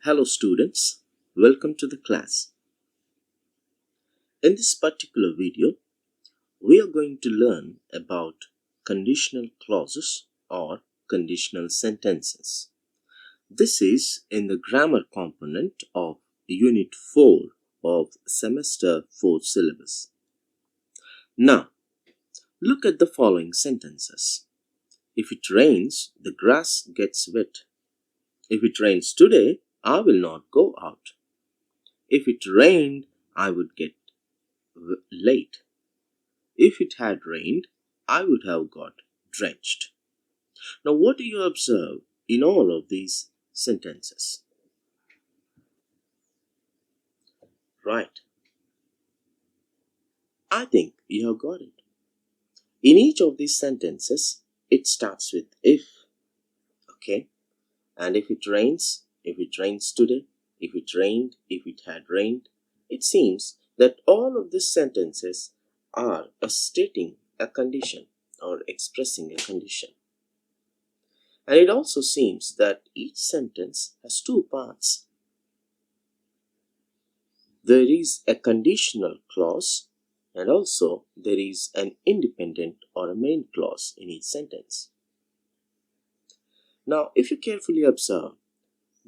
Hello students, welcome to the class. In this particular video, we are going to learn about conditional clauses or conditional sentences. This is in the grammar component of Unit 4 of Semester 4 syllabus. Now, look at the following sentences. If it rains, the grass gets wet. If it rains today, I will not go out. If it rained, I would get late. If it had rained, I would have got drenched. Now, what do you observe in all of these sentences? Right. I think you have got it. In each of these sentences, it starts with if. Okay. And if it rains today, if it rained, if it had rained, it seems that all of these sentences are stating a condition or expressing a condition. And it also seems that each sentence has two parts. There is a conditional clause and also there is an independent or a main clause in each sentence. Now, if you carefully observe,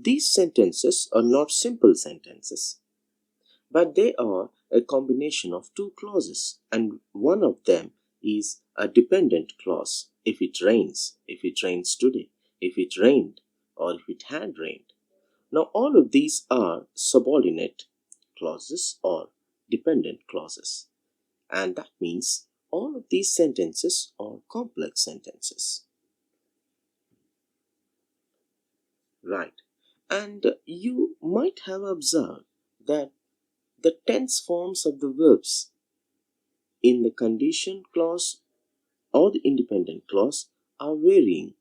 these sentences are not simple sentences, but they are a combination of two clauses, and one of them is a dependent clause. If it rains today, if it rained, or if it had rained. Now, all of these are subordinate clauses or dependent clauses, and that means all of these sentences are complex sentences. Right. And you might have observed that the tense forms of the verbs in the condition clause or the independent clause are varying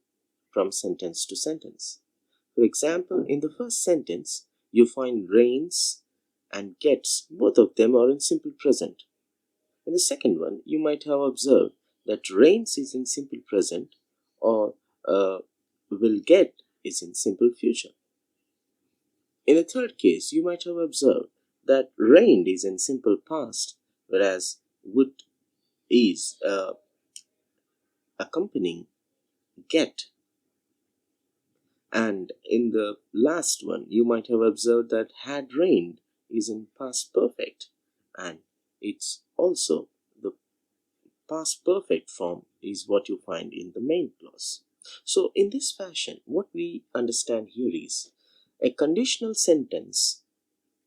from sentence to sentence. For example, in the first sentence, you find rains and gets, both of them are in simple present. In the second one, you might have observed that rains is in simple present or will get is in simple future. In the third case, you might have observed that rained is in simple past, whereas would is accompanying get. And in the last one, you might have observed that had rained is in past perfect, and it's also the past perfect form is what you find in the main clause. So in this fashion, what we understand here is a conditional sentence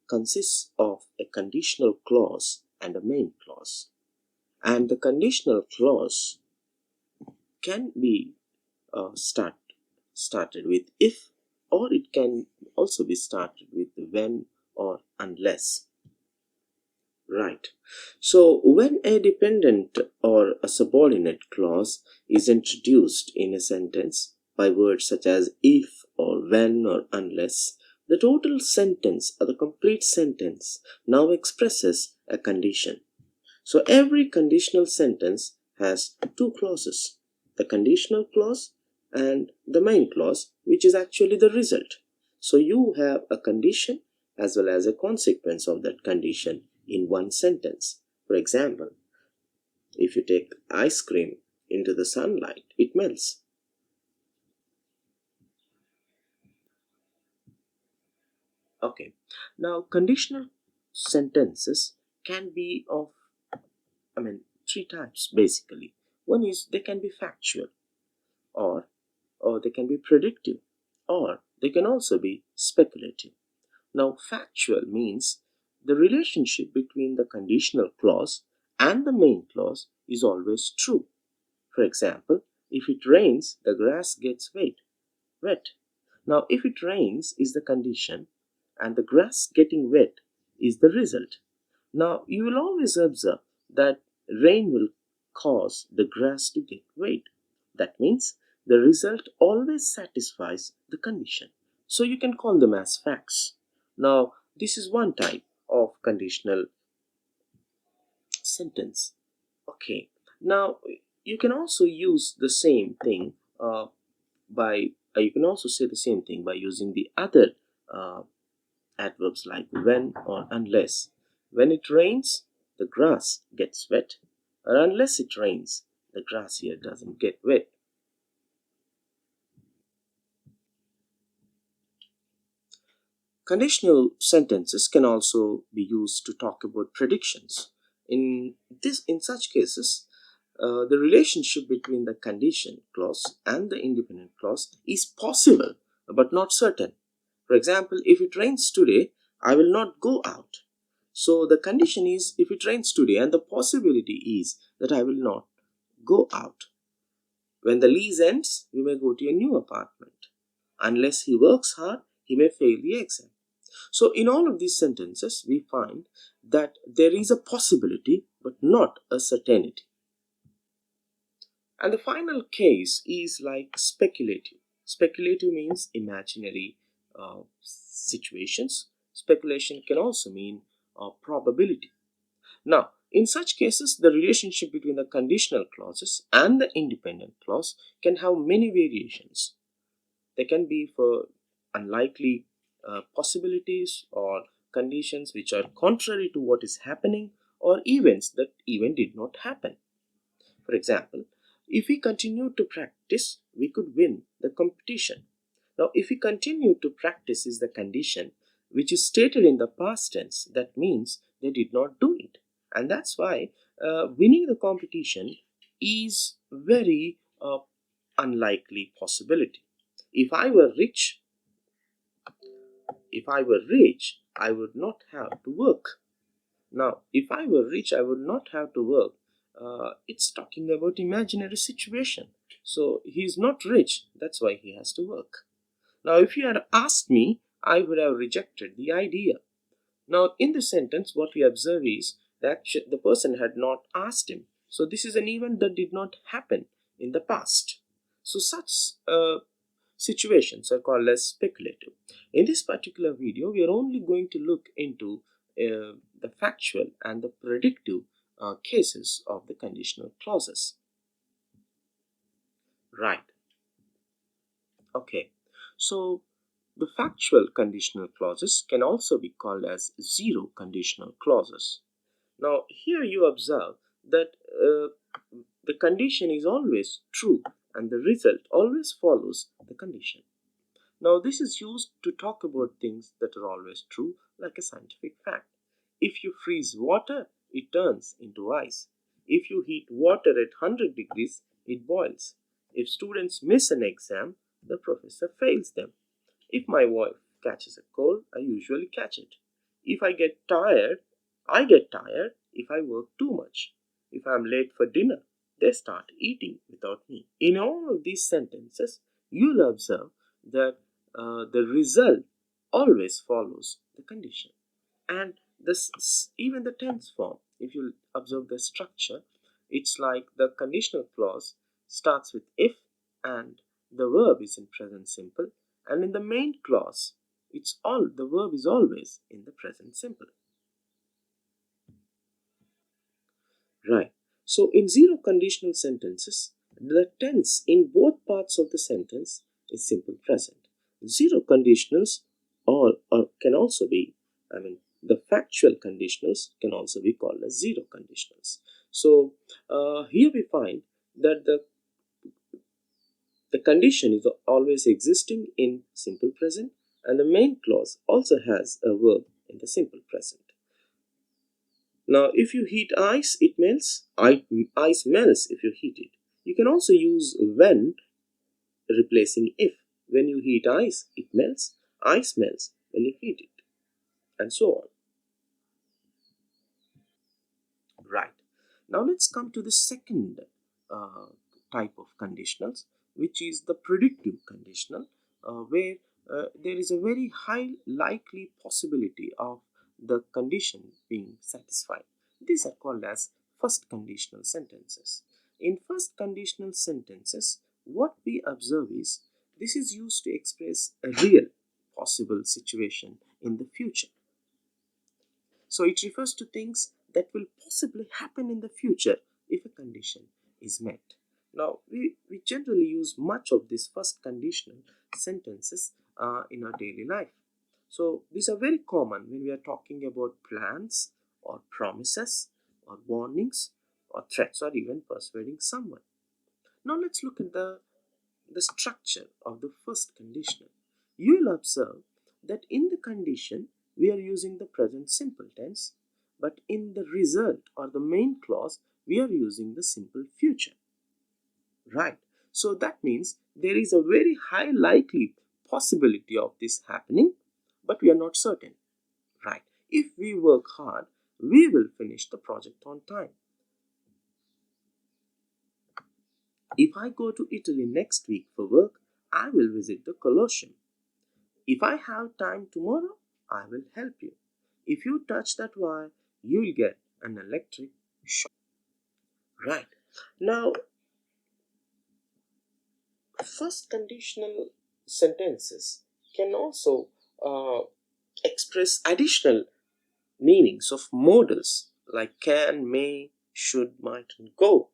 consists of a conditional clause and a main clause. And the conditional clause can be started with if, or it can also be started with when or unless. Right. So when a dependent or a subordinate clause is introduced in a sentence by words such as if or when or unless, the total sentence or the complete sentence now expresses a condition. So every conditional sentence has two clauses, the conditional clause and the main clause, which is actually the result. So you have a condition as well as a consequence of that condition in one sentence. For example, if you take ice cream into the sunlight, it melts. Okay, now conditional sentences can be of, three types basically. One is they can be factual, or they can be predictive, or they can also be speculative. Now, factual means the relationship between the conditional clause and the main clause is always true. For example, if it rains, the grass gets wet. Now, if it rains is the condition and the grass getting wet is the result. Now, you will always observe that rain will cause the grass to get wet. That means the result always satisfies the condition. So you can call them as facts. Now, this is one type of conditional sentence. Okay. Now, you can also use the same thing by you can also say the same thing by using the other adverbs like when or unless. When it rains, the grass gets wet, or unless it rains, the grass here doesn't get wet. Conditional sentences can also be used to talk about predictions. In such cases, the relationship between the condition clause and the independent clause is possible but not certain. For example, if it rains today, I will not go out. So the condition is if it rains today, and the possibility is that I will not go out. When the lease ends, we may go to a new apartment. Unless he works hard, he may fail the exam. So, in all of these sentences, we find that there is a possibility but not a certainty. And the final case is like speculative. Speculative means imaginary situations. Speculation can also mean probability. Now, in such cases, the relationship between the conditional clauses and the independent clause can have many variations. They can be for unlikely possibilities or conditions which are contrary to what is happening or events that even did not happen. For example, if we continue to practice, we could win the competition. Now, if we continue to practice is the condition which is stated in the past tense, that means they did not do it. And that's why winning the competition is very unlikely possibility. If I were rich, I would not have to work. Now, if I were rich, I would not have to work. It's talking about imaginary situation. So he's not rich. That's why he has to work. Now, if you had asked me, I would have rejected the idea. Now, in the sentence, what we observe is that the person had not asked him. So this is an event that did not happen in the past. So such situations are called as speculative. In this particular video, we are only going to look into the factual and the predictive cases of the conditional clauses. Right. Okay. So the factual conditional clauses can also be called as zero conditional clauses. Now, here you observe that the condition is always true and the result always follows the condition. Now, this is used to talk about things that are always true, like a scientific fact. If you freeze water, it turns into ice. If you heat water at 100 degrees, it boils. If students miss an exam, the professor fails them. If my wife catches a cold, I usually catch it. If I get tired, I get tired if I work too much. If I'm late for dinner, they start eating without me. In all of these sentences, you'll observe that the result always follows the condition. And this, even the tense form, if you observe the structure, it's like the conditional clause starts with if and the verb is in present simple, and in the main clause the verb is always in the present simple. Right. So in zero conditional sentences, the tense in both parts of the sentence is simple present. Zero conditionals or can also be, the factual conditionals can also be called as zero conditionals. So here we find that the condition is always existing in simple present, and the main clause also has a verb in the simple present. Now, if you heat ice, it melts. Ice melts if you heat it. You can also use when replacing if. When you heat ice, it melts. Ice melts when you heat it, and so on. Right. Now, let's come to the second uh, type of conditionals, which is the predictive conditional, where there is a very high likely possibility of the condition being satisfied. These are called as first conditional sentences. In first conditional sentences, what we observe is this is used to express a real possible situation in the future. So it refers to things that will possibly happen in the future if a condition is met. Now, we generally use much of these first conditional sentences in our daily life. So these are very common when we are talking about plans or promises or warnings or threats or even persuading someone. Now let's look at the structure of the first conditional. You will observe that in the condition we are using the present simple tense, but in the result or the main clause we are using the simple future. Right. So that means there is a very high likely possibility of this happening, but we are not certain. Right. If we work hard, we will finish the project on time. If I go to Italy next week for work, I will visit the Colosseum. If I have time tomorrow, I will help you. If you touch that wire, you will get an electric shock. Right. Now, first conditional sentences can also uh, express additional meanings of modals like can, may, should, might, and go.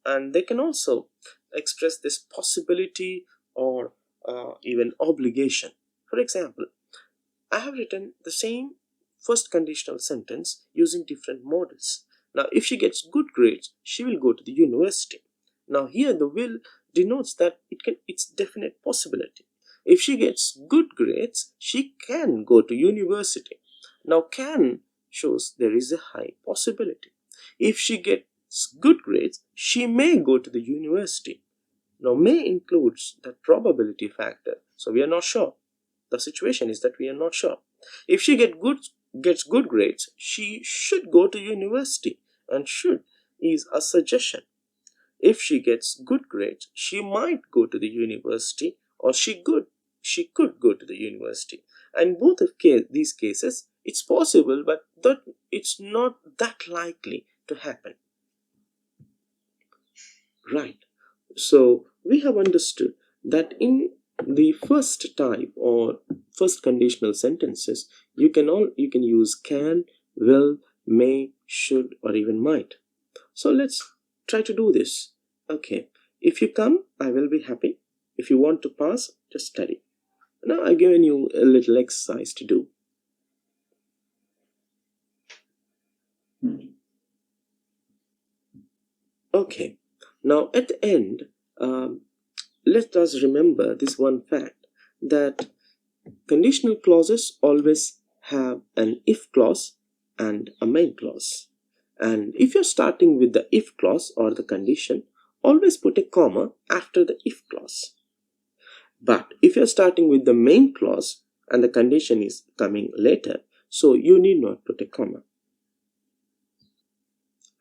And they can also express this possibility or even obligation. For example, I have written the same first conditional sentence using different models. Now, if she gets good grades, she will go to the university. Now, here the will denotes that it's definite possibility. If she gets good grades, she can go to university. Now, can shows there is a high possibility. If she gets good grades, she may go to the university. Now, may includes that probability factor, so we are not sure. The situation is that we are not sure. If she gets good grades, she should go to university, and should is a suggestion. If she gets good grades, she might go to the university, or she could go to the university. And both of these cases, it's possible, but it's not that likely to happen. Right. So we have understood that in the first type or first conditional sentences, you can use can, will, may, should, or even might. So let's try to do this. Okay. If you come, I will be happy. If you want to pass, just study. Now I've given you a little exercise to do. Okay. Now at the end, let us remember this one fact, that conditional clauses always have an if clause and a main clause. And if you're starting with the if clause or the condition, always put a comma after the if clause. But if you're starting with the main clause and the condition is coming later, so you need not put a comma.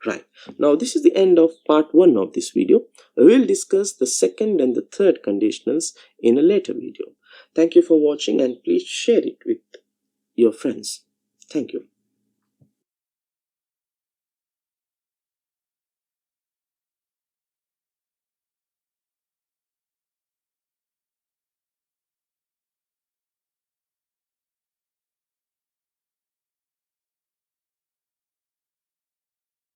Right. Now this is the end of part 1 of this video. We'll discuss the second and the third conditionals in a later video. Thank you for watching, and please share it with your friends. Thank you.